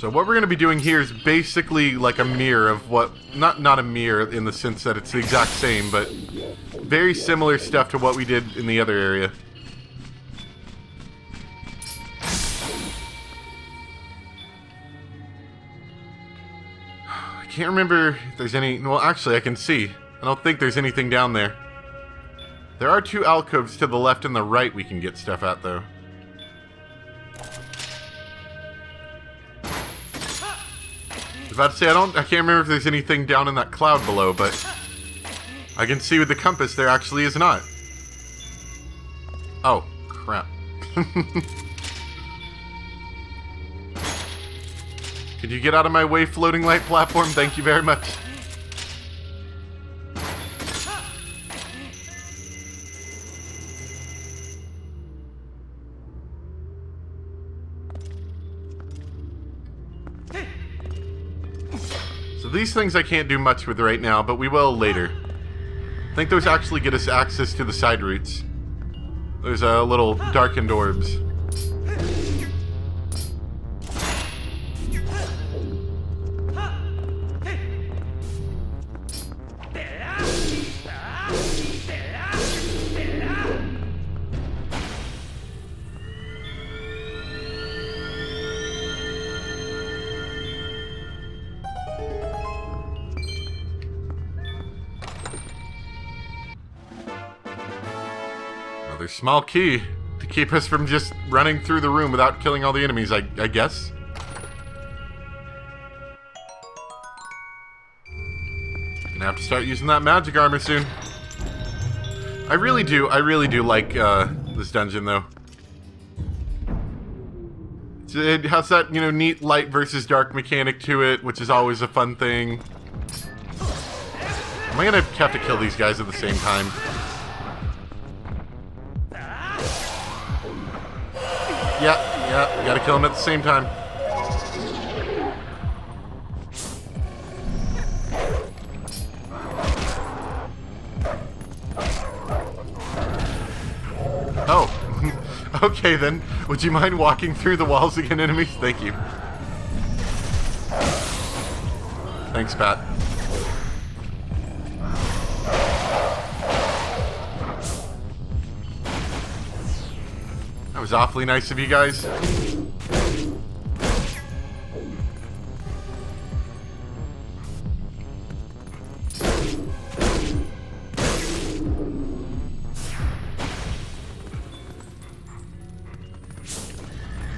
So what we're going to be doing here is basically like a mirror of what... Not a mirror in the sense that it's the exact same, but very similar stuff to what we did in the other area. I can't remember if there's any... Well, actually, I can see. I don't think there's anything down there. There are two alcoves to the left and the right we can get stuff at, though. I was about to say, I can't remember if there's anything down in that cloud below, but I can see with the compass there actually is not. Oh, crap. Could you get out of my way, floating light platform? Thank you very much. These things I can't do much with right now, but we will later. I think those actually get us access to the side routes. There's little darkened orbs. Small key to keep us from just running through the room without killing all the enemies, I guess. Gonna have to start using that magic armor soon. I really do like this dungeon though. It has that, neat light versus dark mechanic to it, which is always a fun thing. Am I gonna have to kill these guys at the same time? Yeah, you gotta kill them at the same time. Oh, okay then. Would you mind walking through the walls again, enemies? Thank you. Thanks, Pat. That was awfully nice of you guys.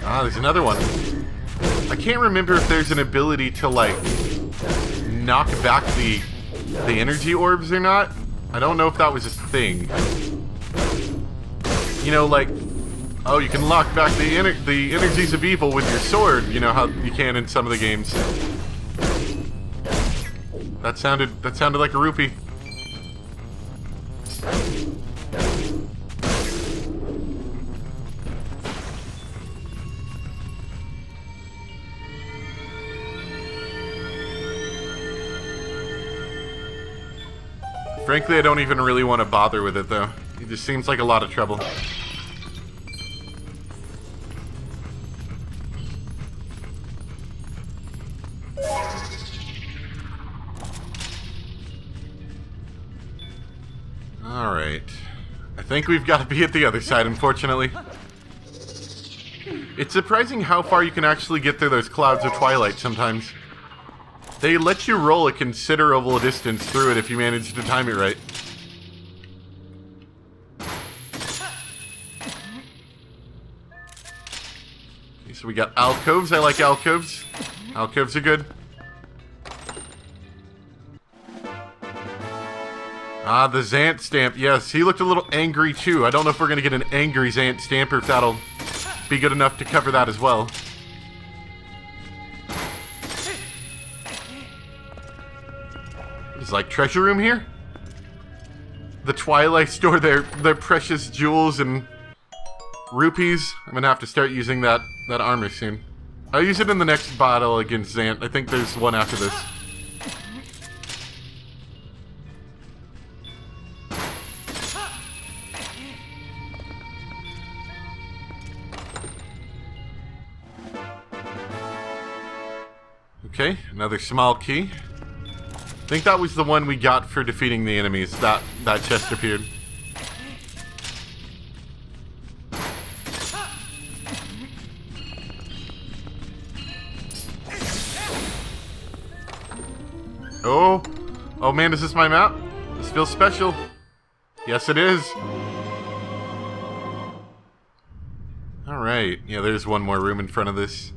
Ah, there's another one. I can't remember if there's an ability to, like, knock back the energy orbs or not. I don't know if that was a thing. Like... Oh, you can lock back the energies of evil with your sword, how you can in some of the games. That sounded like a rupee. Frankly, I don't even really want to bother with it though. It just seems like a lot of trouble. Alright. I think we've got to be at the other side, unfortunately. It's surprising how far you can actually get through those clouds of Twilight sometimes. They let you roll a considerable distance through it if you manage to time it right. Okay, so we got alcoves. I like alcoves. Alcoves are good. Ah, the Zant stamp. Yes, he looked a little angry too. I don't know if we're going to get an angry Zant stamp or if that'll be good enough to cover that as well. It's like treasure room here? The Twilight store, their precious jewels and rupees. I'm going to have to start using that armor soon. I'll use it in the next battle against Zant. I think there's one after this. Okay, another small key. I think that was the one we got for defeating the enemies. That chest appeared. Oh. Oh man, is this my map? This feels special. Yes, it is. Alright. Yeah, there's one more room in front of this.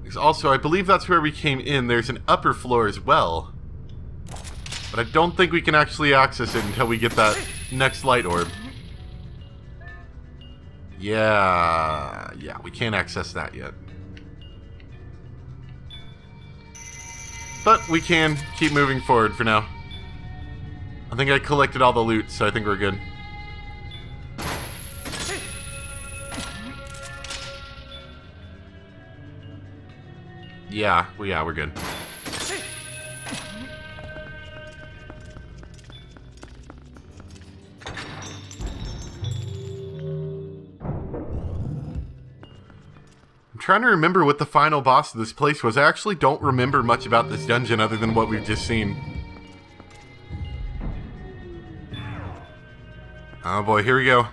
There's also, I believe that's where we came in. There's an upper floor as well. But I don't think we can actually access it until we get that next light orb. Yeah, we can't access that yet. But we can keep moving forward for now. I think I collected all the loot, so I think we're good. Yeah, we're good. I'm trying to remember what the final boss of this place was. I actually don't remember much about this dungeon other than what we've just seen. Oh boy, here we go.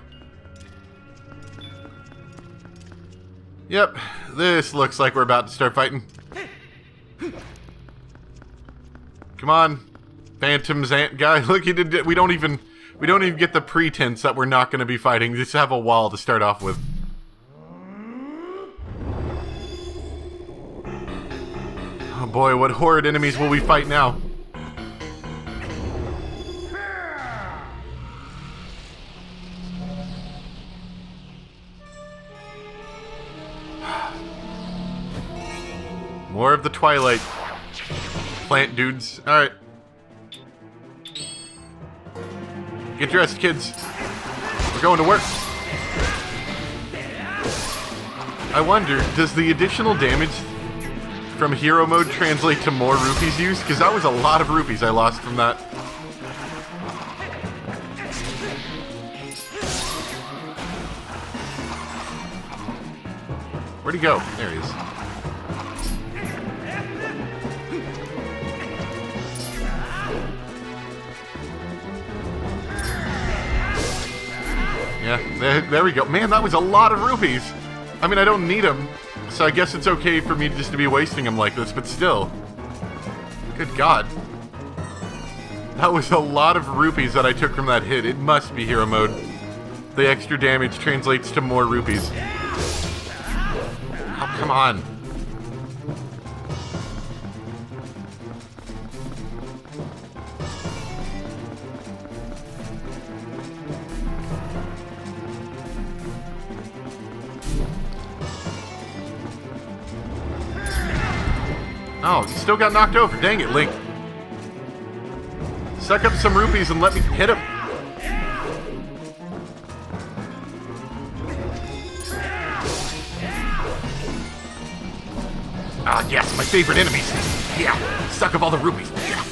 Yep, this looks like we're about to start fighting. Come on, Phantom's ant guy. Look, we don't even get the pretense that we're not going to be fighting. Just have a wall to start off with. Oh boy, what horrid enemies will we fight now? More of the Twilight plant dudes. Alright. Get dressed, kids. We're going to work. I wonder, does the additional damage from hero mode translate to more rupees used? Because that was a lot of rupees I lost from that. Where'd he go? There he is. Yeah, there we go. Man, that was a lot of rupees. I mean, I don't need them, so I guess it's okay for me just to be wasting them like this, but still. Good God. That was a lot of rupees that I took from that hit. It must be hero mode. The extra damage translates to more rupees. Oh, come on. Oh, you still got knocked over. Dang it, Link. Suck up some rupees and let me hit him. Ah, yes, my favorite enemies. Yeah, suck up all the rupees. Yeah.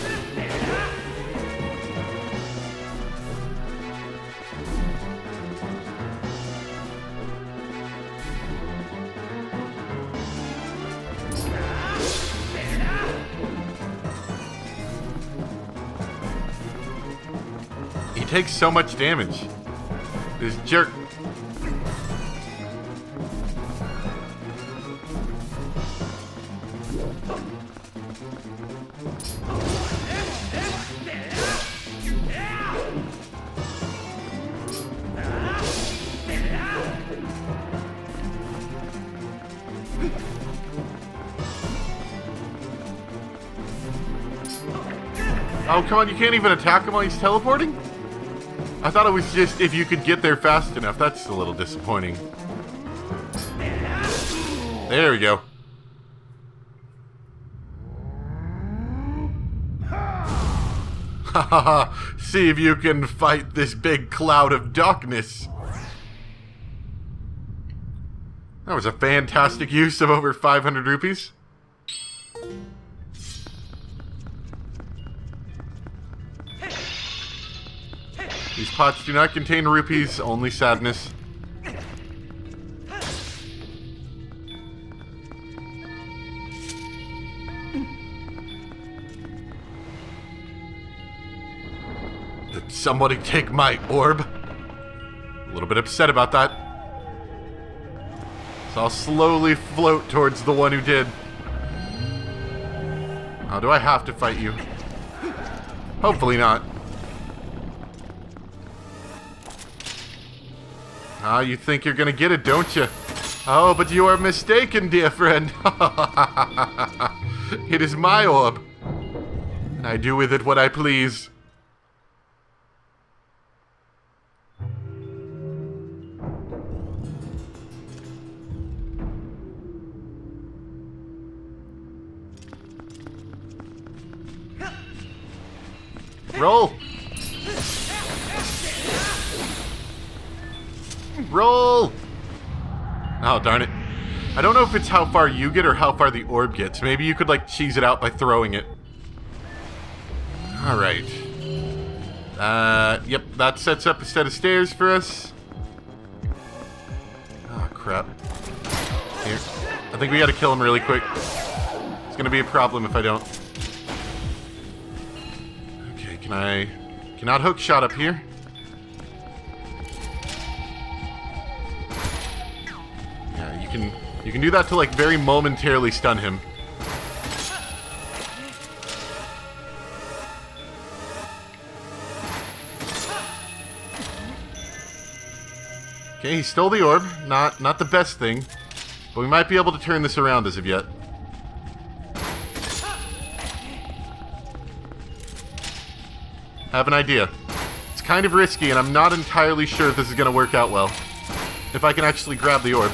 He takes so much damage. This jerk. Oh, come on, you can't even attack him while he's teleporting? I thought it was just if you could get there fast enough. That's a little disappointing. There we go. Haha, see if you can fight this big cloud of darkness. That was a fantastic use of over 500 rupees. These pots do not contain rupees, only sadness. Somebody take my orb. A little bit upset about that. So I'll slowly float towards the one who did. Oh, do I have to fight you? Hopefully not. Ah, you think you're gonna get it, don't you? Oh, but you are mistaken, dear friend. It is my orb. And I do with it what I please. Roll! Roll! Oh, darn it. I don't know if it's how far you get or how far the orb gets. Maybe you could, like, cheese it out by throwing it. Alright. Yep, that sets up a set of stairs for us. Oh, crap. Here. I think we gotta kill him really quick. It's gonna be a problem if I don't. Okay, cannot hook shot up here. Yeah, you can do that to, like, very momentarily stun him. Okay, he stole the orb. Not the best thing. But we might be able to turn this around as of yet. I have an idea. It's kind of risky, and I'm not entirely sure if this is going to work out well. If I can actually grab the orb.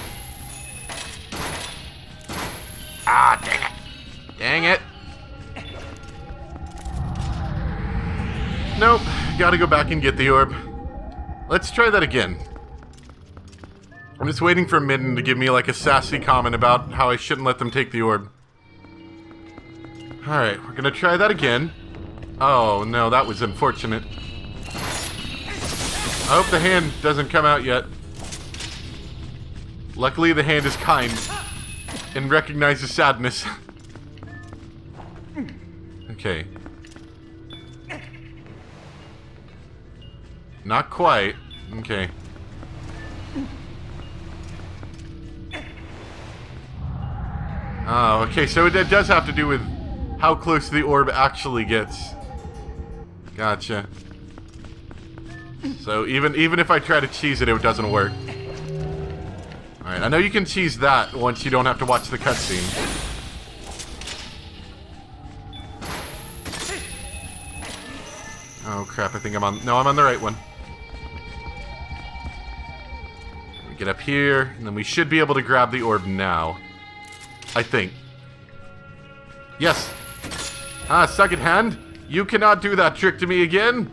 Ah, dang it. Dang it. Nope. Gotta go back and get the orb. Let's try that again. I'm just waiting for Midden to give me, like, a sassy comment about how I shouldn't let them take the orb. Alright, we're gonna try that again. Oh, no, that was unfortunate. I hope the hand doesn't come out yet. Luckily, the hand is kind and recognizes sadness. Okay. Not quite. Okay. Oh, okay, so it does have to do with how close the orb actually gets. Gotcha. So even if I try to cheese it, it doesn't work. Alright, I know you can cheese that once you don't have to watch the cutscene. Oh crap, I think I'm on... No, I'm on the right one. We get up here, and then we should be able to grab the orb now. I think. Yes! Ah, second hand! You cannot do that trick to me again!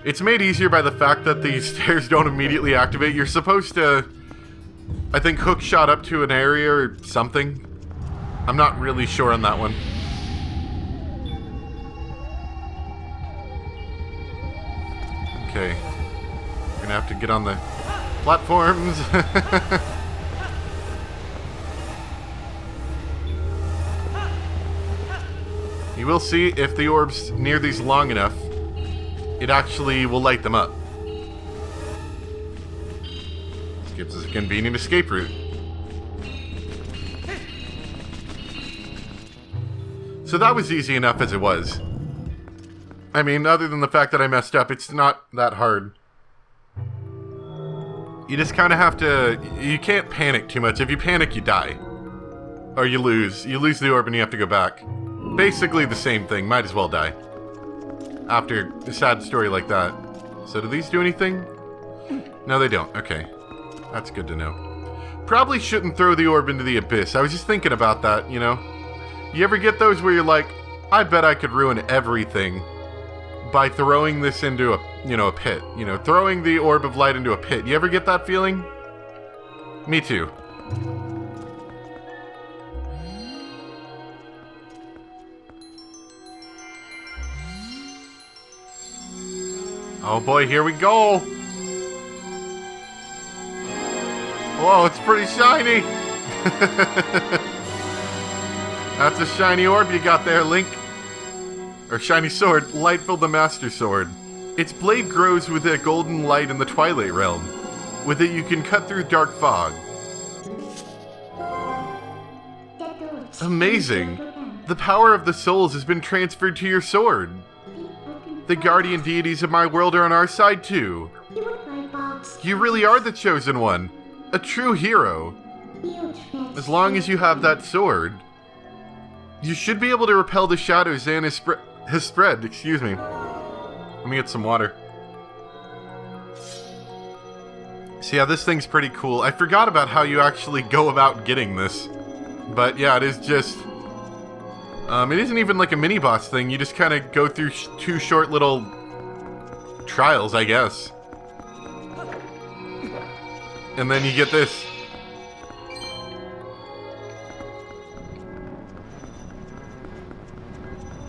It's made easier by the fact that the stairs don't immediately activate. You're supposed to, I think, hook shot up to an area or something. I'm not really sure on that one. Okay. We're gonna have to get on the platforms. You will see if the orb's near these long enough, it actually will light them up. This gives us a convenient escape route. So that was easy enough as it was. I mean, other than the fact that I messed up, it's not that hard. You just kind of have to... You can't panic too much. If you panic, you die. Or you lose. You lose the orb and you have to go back. Basically the same thing. Might as well die. After a sad story like that. So do these do anything? No, they don't. Okay. That's good to know. Probably shouldn't throw the orb into the abyss. I was just thinking about that, you know? You ever get those where you're like, I bet I could ruin everything by throwing this into a, a pit. You know, throwing the orb of light into a pit. You ever get that feeling? Me too. Oh boy, here we go! Whoa, it's pretty shiny! That's a shiny orb you got there, Link. or shiny sword, Lightful the Master Sword. Its blade grows with a golden light in the Twilight realm. With it, you can cut through dark fog. Amazing! The power of the souls has been transferred to your sword. The guardian deities of my world are on our side too. You really are the chosen one. A true hero. As long as you have that sword, you should be able to repel the shadows Zan has spread. Excuse me. Let me get some water. So yeah, this thing's pretty cool. I forgot about how you actually go about getting this. But yeah, it is just... it isn't even like a mini-boss thing. You just kind of go through two short little trials, I guess. And then you get this.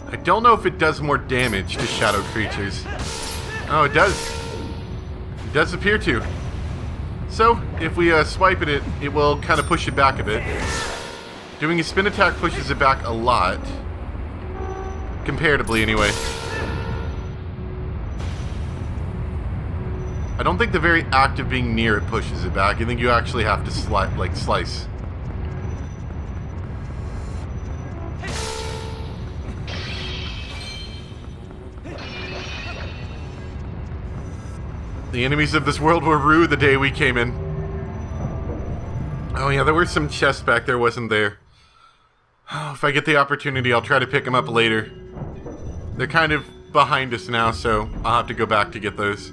I don't know if it does more damage to shadow creatures. Oh, it does. It does appear to. So, if we swipe at it, it will kind of push it back a bit. Doing a spin attack pushes it back a lot. Comparatively, anyway. I don't think the very act of being near it pushes it back. I think you actually have to slice. The enemies of this world were rude the day we came in. Oh yeah, there were some chests back there, wasn't there? Oh, if I get the opportunity, I'll try to pick them up later. They're kind of behind us now, so I'll have to go back to get those.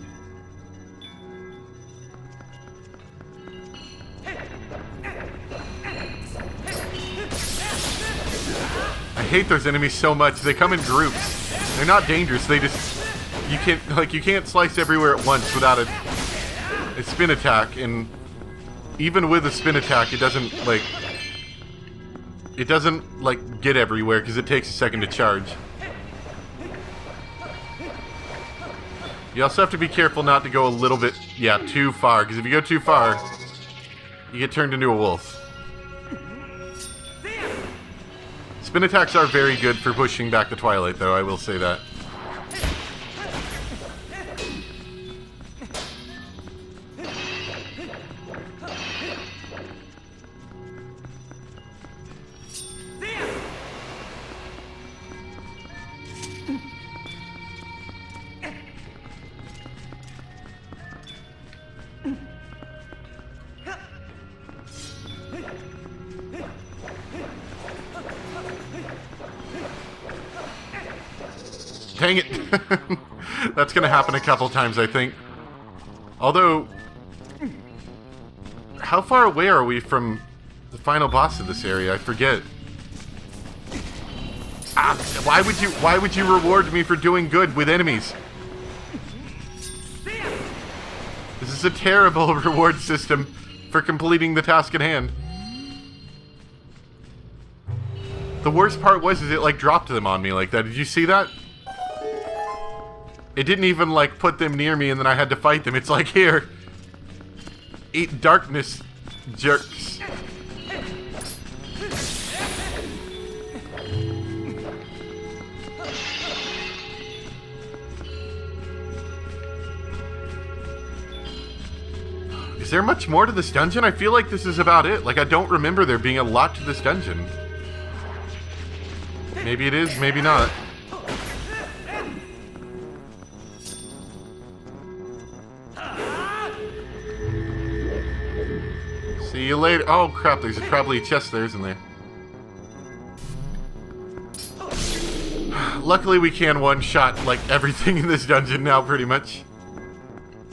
I hate those enemies so much. They come in groups. They're not dangerous. They just... You can't slice everywhere at once without a spin attack, and even with a spin attack, it doesn't get everywhere because it takes a second to charge. You also have to be careful not to go a little bit, too far, because if you go too far, you get turned into a wolf. Spin attacks are very good for pushing back the Twilight, though, I will say that. Dang it. That's gonna happen a couple times, I think. Although, how far away are we from the final boss of this area? I forget. Ah, why would you reward me for doing good with enemies? This is a terrible reward system for completing the task at hand. The worst part was it like dropped them on me like that. Did you see that? It didn't even like put them near me and then I had to fight them. It's like, here, eat darkness, jerks. Is there much more to this dungeon? I feel like this is about it. Like, I don't remember there being a lot to this dungeon. Maybe it is, maybe not. See you later. Oh crap, there's probably a chest there, isn't there? Luckily we can one-shot like everything in this dungeon now, pretty much.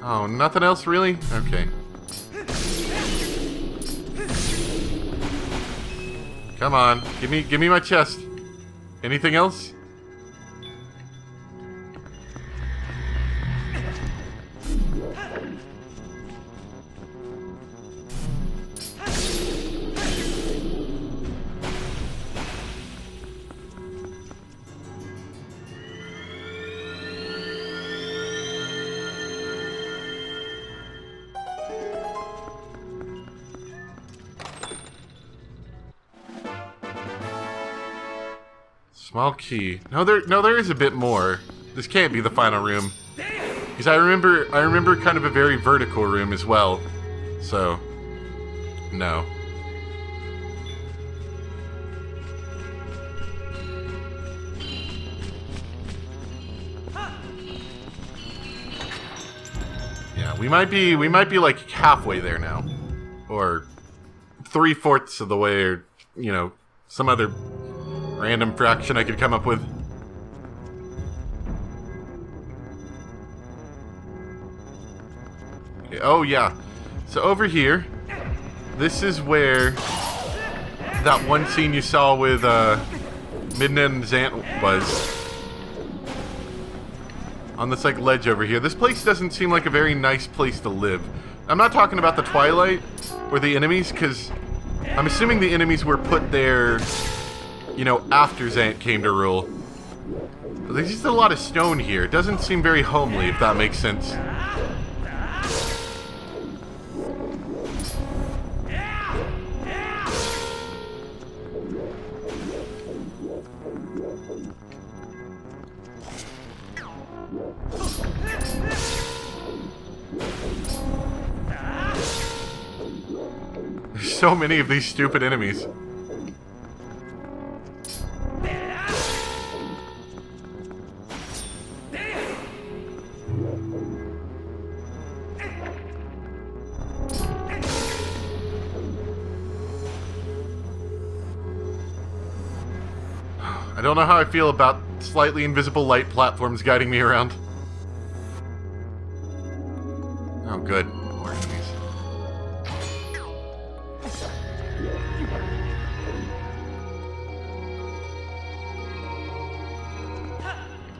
Oh, nothing else really? Okay. Come on, give me my chest. Anything else? Small key. No, there is a bit more. This can't be the final room. Because I remember kind of a very vertical room as well. So, no. Yeah, we might be like halfway there now. Or 3/4 of the way, or, you know, some other random fraction I could come up with. Okay, oh yeah. So over here, this is where that one scene you saw with Midna and Zant was. On this like ledge over here. This place doesn't seem like a very nice place to live. I'm not talking about the Twilight or the enemies, because I'm assuming the enemies were put there, you know, after Zant came to rule. But there's just a lot of stone here. It doesn't seem very homely, if that makes sense. There's so many of these stupid enemies. I don't know how I feel about slightly invisible light platforms guiding me around. Oh, good. More enemies.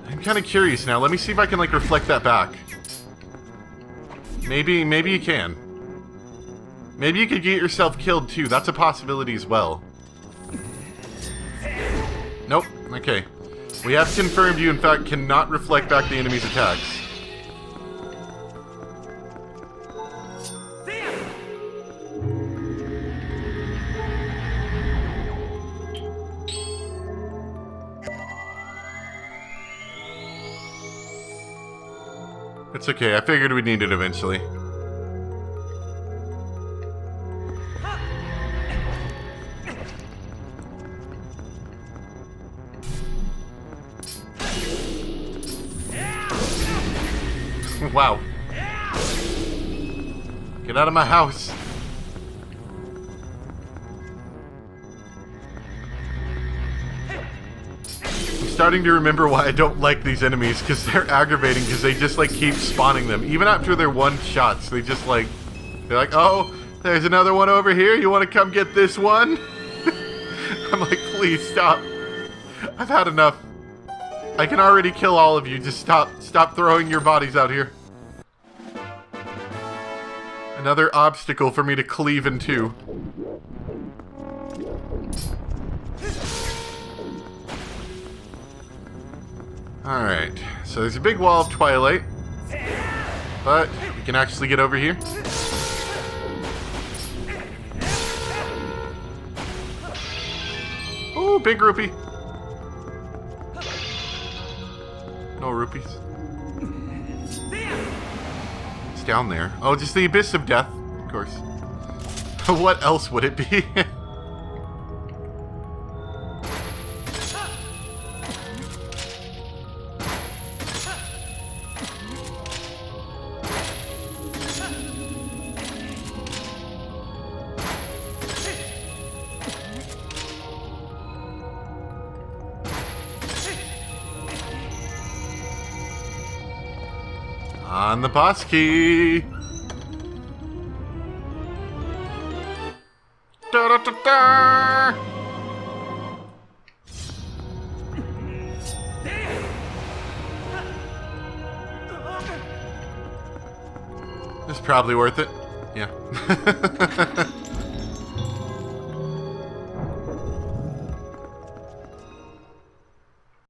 I'm kind of curious now. Let me see if I can, like, reflect that back. Maybe you can. Maybe you could get yourself killed, too. That's a possibility as well. Nope. Okay. We have confirmed you, in fact, cannot reflect back the enemy's attacks. It's okay. I figured we'd need it eventually. Wow. Get out of my house. I'm starting to remember why I don't like these enemies, because they're aggravating, because they just like keep spawning them. Even after they're one shots, they just like, they're like, oh, there's another one over here. You want to come get this one? I'm like, please stop. I've had enough. I can already kill all of you. Just stop throwing your bodies out here. Another obstacle for me to cleave in two. Alright, so there's a big wall of Twilight. But we can actually get over here. Ooh, big rupee. No rupees. It's down there. Oh, just the abyss of death, of course. What else would it be? On the boss key. Da da da da. It's probably worth it. Yeah.